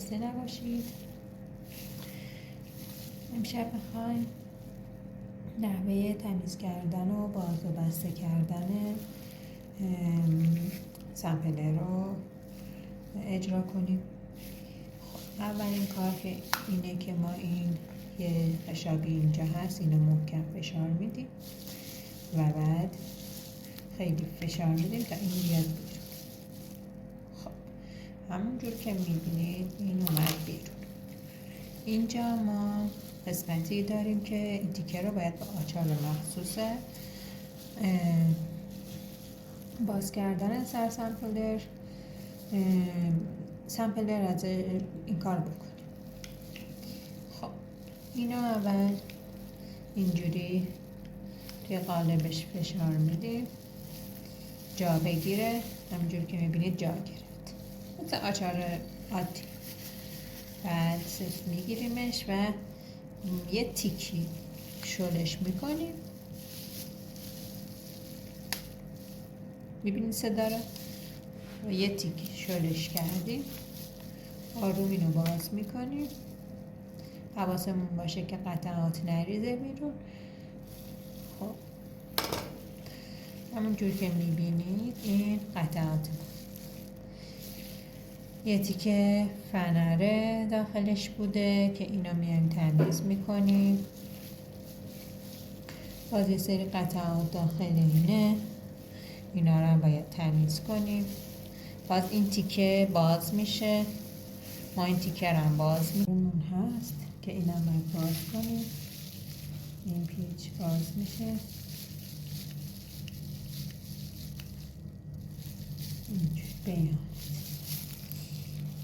خسته نباشید. امشب میخوایم نحوه تمیز کردن و باز و بسته کردن سامپلر رو اجرا کنیم. اولین کار که اینه که ما این یه خشابی اینجا هست، اینو محکم فشار میدیم و بعد خیلی فشار میدیم تا این بیاد بیرون. خب همونجور که میبینید این اومد بیرون. اینجا ما قسمتی داریم که این تیکه رو باید با آچار مخصوص باز کردن سر سامپلر از این کار بکنیم. خب اینو اول اینجوری توی قالبش فشار میدیم جا بگیره. همینجور که میبینید جا گرفت، مثل آچار عادی. بعد صرف میگیریمش و یه تیکی شلش میکنیم. میبینید صدا رو؟ و یه تیکی شلش کردیم. آروم اینو باز میکنیم. حواسمون باشه که قطعات نریزه بیرون. خب همونجور که میبینید این قطعات، یه تیکه فنره داخلش بوده که اینا میایم تمیز میکنیم. باز یه سری قطعات داخل اینه، اینا رو هم باید تمیز کنیم. باز این تیکه باز میشه، ما این تیکه رو هم باز میکنیم هست که اینا هم باید باز کنیم. این پیچ باز میشه، اینجور بیان.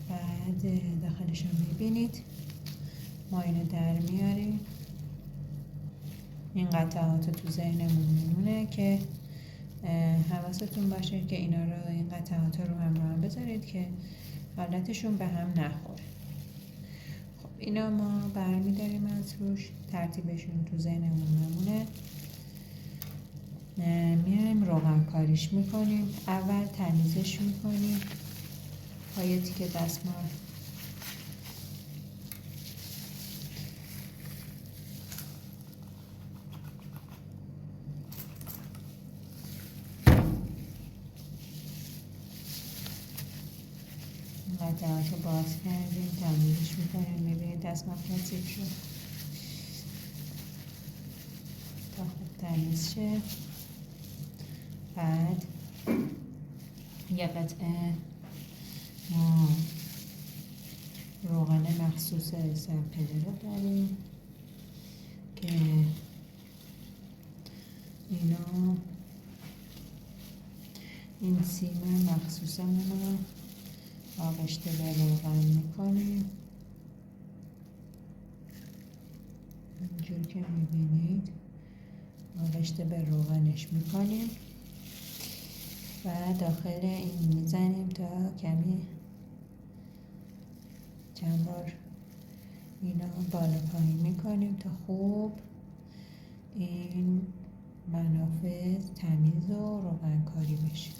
بعد داخلش رو میبینید، ما اینو در میاریم. این قطعات تو ذهنمون میمونه که حواستون باشه که اینا رو، این قطعات رو هم بذارید که حالتشون به هم نخوره. خب اینا ما برمیداریم از روش، ترتیبشون تو ذهنمون میمونه. میایم روغن کاریش میکنیم. اول تمیزش میکنیم با یه تیکه دستمال. قطعات رو باز کردیم، تمیزش میکنیم. میبینید دستمال کثیف شد. تا خوب تمیز شه. بعد یه قطعه روغن مخصوص سامپلر رو داریم که اینو، این سیم مخصوصمون رو آغشته به روغن میکنیم. اینجور که میبینید آغشته به روغنش میکنیم و داخل این میزنیم تا کمی چند بار اینا بالا پایین میکنیم تا خوب این منافذ تمیز و روغن کاری بشه.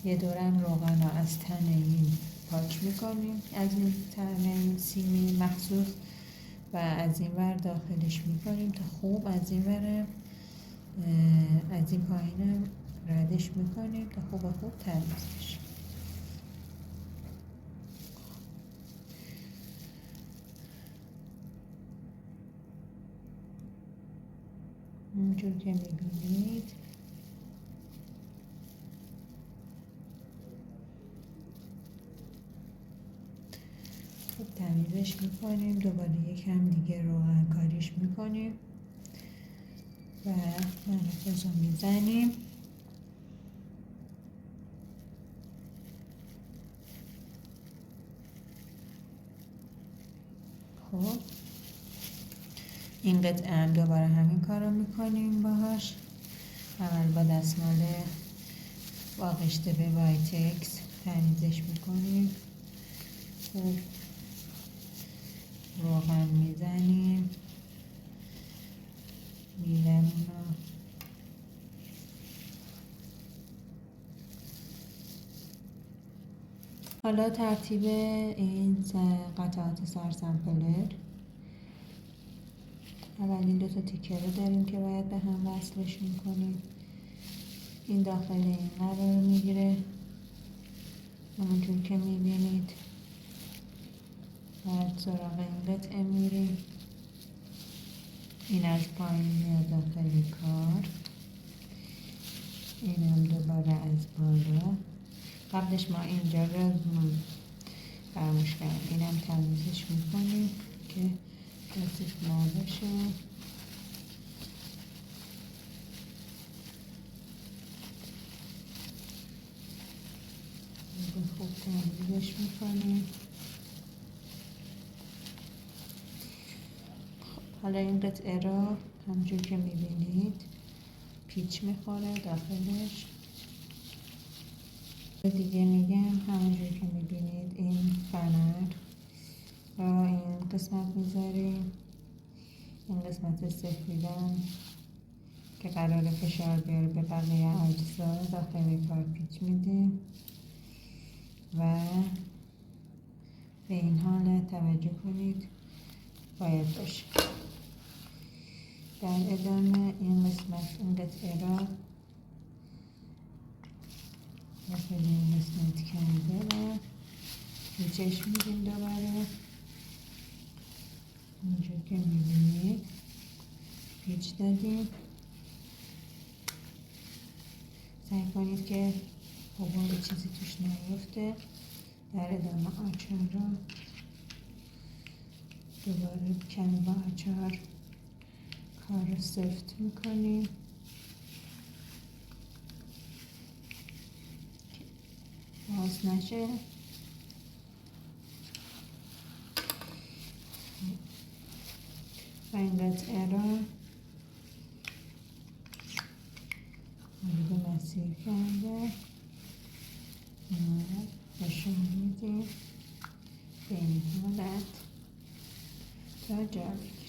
یه دورم روغن رو از تن این پاک میکنیم، از این تن این سیمی مخصوص، و از این ور داخلش میکنیم تا خوب از این ور از این پایینم ردش میکنیم تا خوب تمیز بشه. اینجور که میبینید خوب تمیزش میکنیم. دوباره یکم دیگه روغن کاریش میکنیم و منافذ رو میزنیم. خب این قطعه هم دوباره همین کار رو میکنیم باهاش. اول با دستمال آغشته به وایتکس تمیزش میکنیم. خوب روغن میزنیم، میلمون رو حالا ترتیب این قطعات سرسمپلر. اولین 2 تا تیکه رو داریم که باید به هم وصلشون کنیم. این داخل این قرار میگیره همونجور که میبینید. بعد سراغ این قطعه میریم، این از پایین میاد داخل کار، این هم دوباره از بالا. قبلش ما اینجا رو فراموش کردیم، این هم تمیزش میکنیم که کثیف نباشه. خوب تمیزش میکنیم. حالا این قطعه رو همونجور که میبینید پیچ میخوره داخلش. دیگه میگم همونجور که میبینید این فنر رو این قسمت میذاریم، این قسمت سفیدم که قرار فشار بیاره به بقیه اجزا داخل کار پیچ میدیم و به این حالت توجه کنید باید باشه. در ادامه این قسمت این قطعه را داخل این قسمت کرده و پیچش میدیم دوباره اینجور که میبینید پیچ دادیم. سعی کنید که غبار چیزی توش نیفته. در ادامه آچار رو دوباره کمی با آچار کار رو سفت میکنیم. باز نشه. و این قطعه رو وارد مسیر کرده فشار میدیم به این حالت تا جا بگیره.